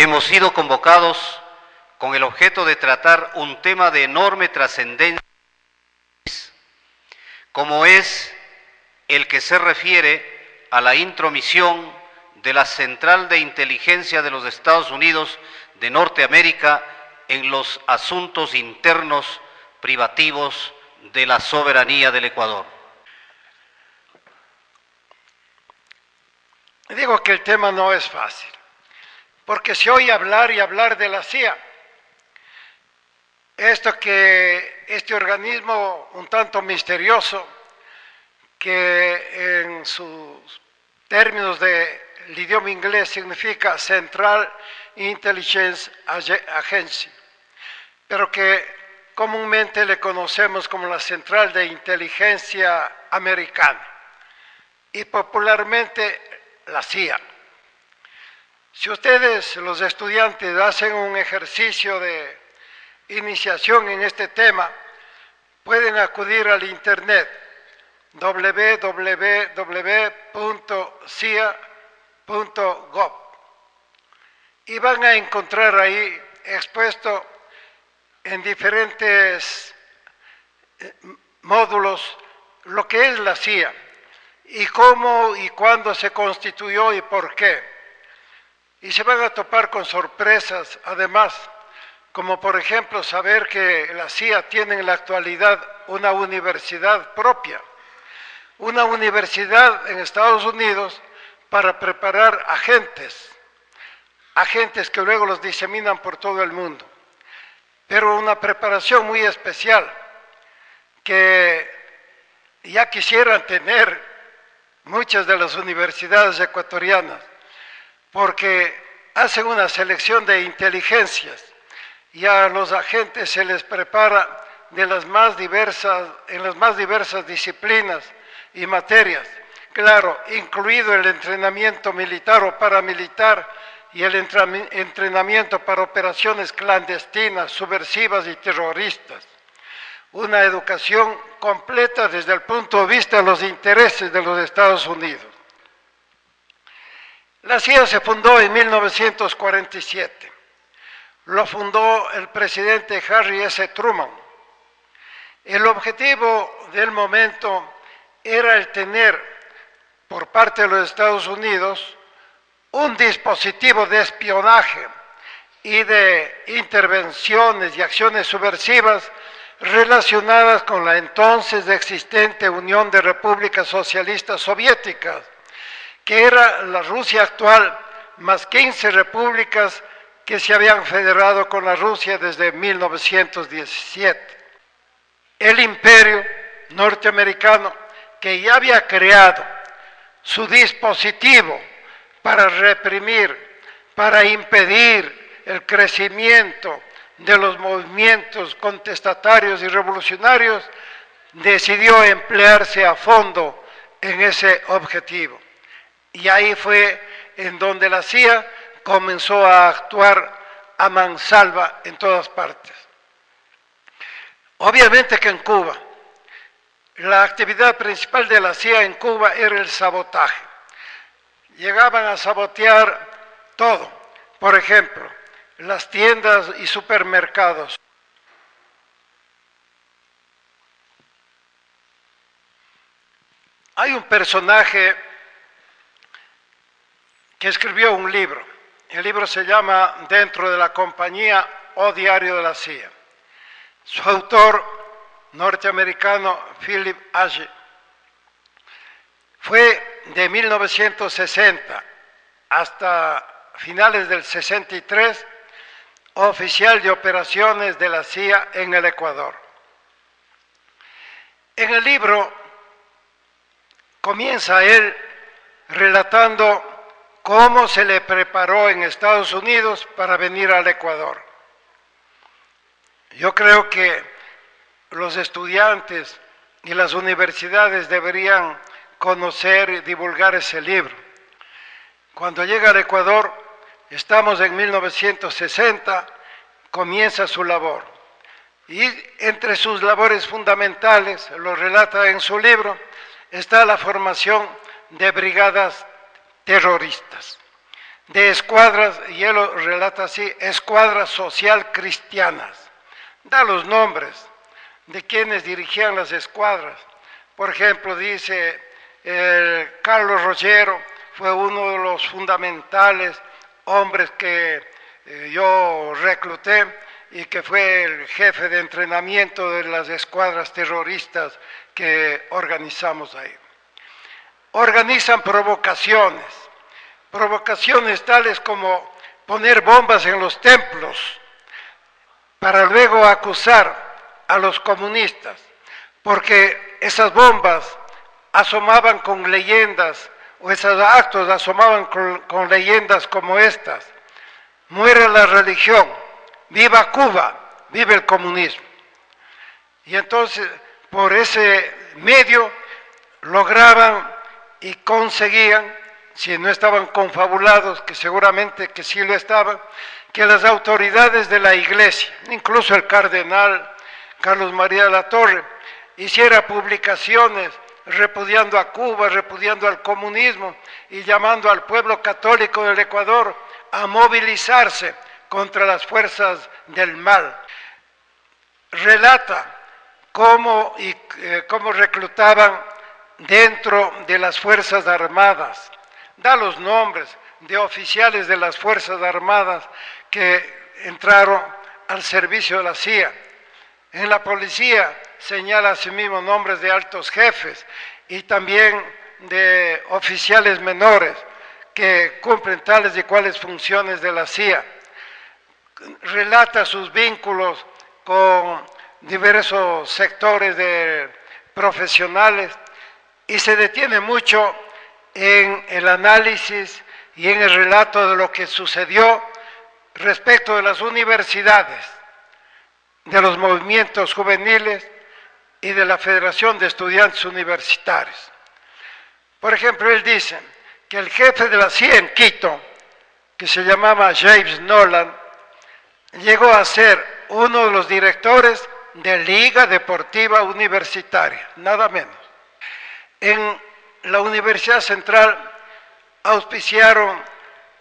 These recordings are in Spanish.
Hemos sido convocados con el objeto de tratar un tema de enorme trascendencia, como es el que se refiere a la intromisión de la Central de Inteligencia de los Estados Unidos de Norteamérica en los asuntos internos privativos de la soberanía del Ecuador. Digo que el tema no es fácil, porque se oye hablar y hablar de la CIA. Este organismo un tanto misterioso, que en sus términos del idioma inglés significa Central Intelligence Agency, pero que comúnmente le conocemos como la Central de Inteligencia Americana y popularmente la CIA. Si ustedes, los estudiantes, hacen un ejercicio de iniciación en este tema, pueden acudir al internet www.cia.gov y van a encontrar ahí expuesto en diferentes módulos lo que es la CIA y cómo y cuándo se constituyó y por qué. Y se van a topar con sorpresas, además, como por ejemplo saber que la CIA tiene en la actualidad una universidad propia, una universidad en Estados Unidos para preparar agentes que luego los diseminan por todo el mundo, pero una preparación muy especial que ya quisieran tener muchas de las universidades ecuatorianas, porque hacen una selección de inteligencias y a los agentes se les prepara en las más diversas disciplinas y materias, claro, incluido el entrenamiento militar o paramilitar y el entrenamiento para operaciones clandestinas, subversivas y terroristas. Una educación completa desde el punto de vista de los intereses de los Estados Unidos. La CIA se fundó en 1947. Lo fundó el presidente Harry S. Truman. El objetivo del momento era el tener por parte de los Estados Unidos un dispositivo de espionaje y de intervenciones y acciones subversivas relacionadas con la entonces existente Unión de Repúblicas Socialistas Soviéticas, que era la Rusia actual, más 15 repúblicas que se habían federado con la Rusia desde 1917. El imperio norteamericano, que ya había creado su dispositivo para reprimir, para impedir el crecimiento de los movimientos contestatarios y revolucionarios, decidió emplearse a fondo en ese objetivo. Y ahí fue en donde la CIA comenzó a actuar a mansalva en todas partes. Obviamente que en Cuba, la actividad principal de la CIA en Cuba era el sabotaje. Llegaban a sabotear todo, por ejemplo, las tiendas y supermercados. Hay un personaje que escribió un libro. El libro se llama Dentro de la compañía o Diario de la CIA. Su autor, norteamericano Philip Agee, fue de 1960 hasta finales del 63 oficial de operaciones de la CIA en el Ecuador. En el libro comienza él relatando cómo se le preparó en Estados Unidos para venir al Ecuador. Yo creo que los estudiantes y las universidades deberían conocer y divulgar ese libro. Cuando llega al Ecuador, estamos en 1960, comienza su labor. Y entre sus labores fundamentales, lo relata en su libro, está la formación de brigadas terroristas. de escuadras, y él lo relata así, escuadras social cristianas. Da los nombres de quienes dirigían las escuadras. Por ejemplo, dice, Carlos Rollero fue uno de los fundamentales hombres que yo recluté y que fue el jefe de entrenamiento de las escuadras terroristas que organizamos ahí. Organizan provocaciones tales como poner bombas en los templos para luego acusar a los comunistas, porque esas bombas asomaban con leyendas, o esos actos asomaban con leyendas como estas: muere la religión, viva Cuba, vive el comunismo. Y entonces, por ese medio, lograban y conseguían, si no estaban confabulados, que seguramente que sí lo estaban, que las autoridades de la Iglesia, incluso el cardenal Carlos María de la Torre, hiciera publicaciones repudiando a Cuba, repudiando al comunismo y llamando al pueblo católico del Ecuador a movilizarse contra las fuerzas del mal. Relata cómo reclutaban dentro de las Fuerzas Armadas. Da los nombres de oficiales de las Fuerzas Armadas que entraron al servicio de la CIA. En la policía señala asimismo nombres de altos jefes y también de oficiales menores que cumplen tales y cuales funciones de la CIA. Relata sus vínculos con diversos sectores profesionales y se detiene mucho en el análisis y en el relato de lo que sucedió respecto de las universidades, de los movimientos juveniles y de la Federación de Estudiantes Universitarios. Por ejemplo, él dice que el jefe de la CIA en Quito, que se llamaba James Nolan, llegó a ser uno de los directores de Liga Deportiva Universitaria, nada menos. En la Universidad Central auspiciaron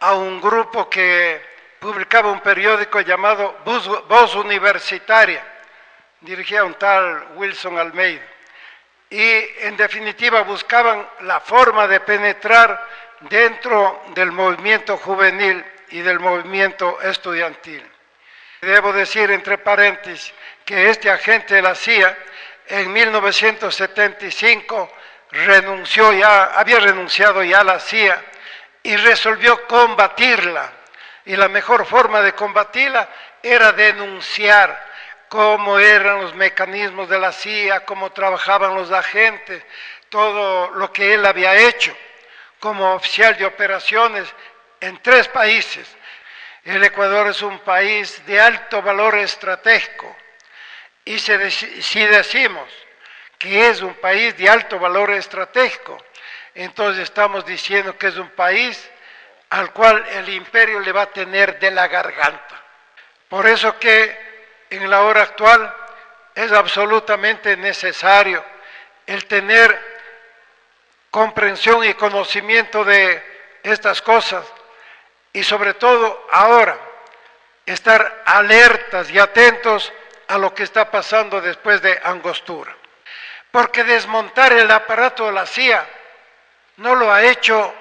a un grupo que publicaba un periódico llamado Voz Universitaria, dirigía un tal Wilson Almeida, y en definitiva buscaban la forma de penetrar dentro del movimiento juvenil y del movimiento estudiantil. Debo decir entre paréntesis que este agente de la CIA en 1975 había renunciado ya a la CIA y resolvió combatirla. Y la mejor forma de combatirla era denunciar cómo eran los mecanismos de la CIA, cómo trabajaban los agentes, todo lo que él había hecho como oficial de operaciones en 3 países. El Ecuador es un país de alto valor estratégico y si decimos que es un país de alto valor estratégico, entonces estamos diciendo que es un país al cual el imperio le va a tener de la garganta. Por eso que en la hora actual es absolutamente necesario el tener comprensión y conocimiento de estas cosas y sobre todo ahora estar alertas y atentos a lo que está pasando después de Angostura. Porque desmontar el aparato de la CIA no lo ha hecho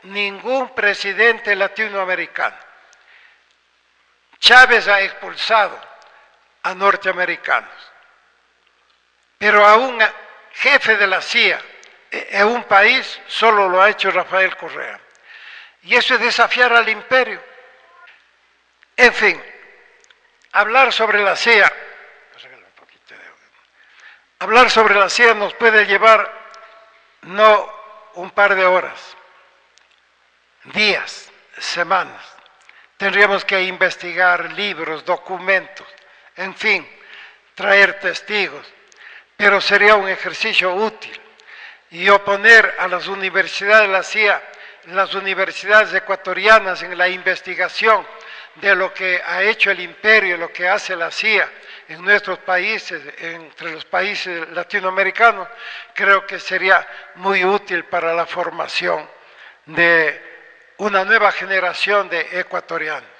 ningún presidente latinoamericano. Chávez ha expulsado a norteamericanos, pero a un jefe de la CIA en un país solo lo ha hecho Rafael Correa. Y eso es desafiar al imperio. En fin, hablar sobre la CIA, nos puede llevar no un par de horas, días, semanas. Tendríamos que investigar libros, documentos, en fin, traer testigos, pero sería un ejercicio útil. Y oponer a las universidades de la CIA, las universidades ecuatorianas en la investigación de lo que ha hecho el imperio, lo que hace la CIA en nuestros países, entre los países latinoamericanos, creo que sería muy útil para la formación de una nueva generación de ecuatorianos.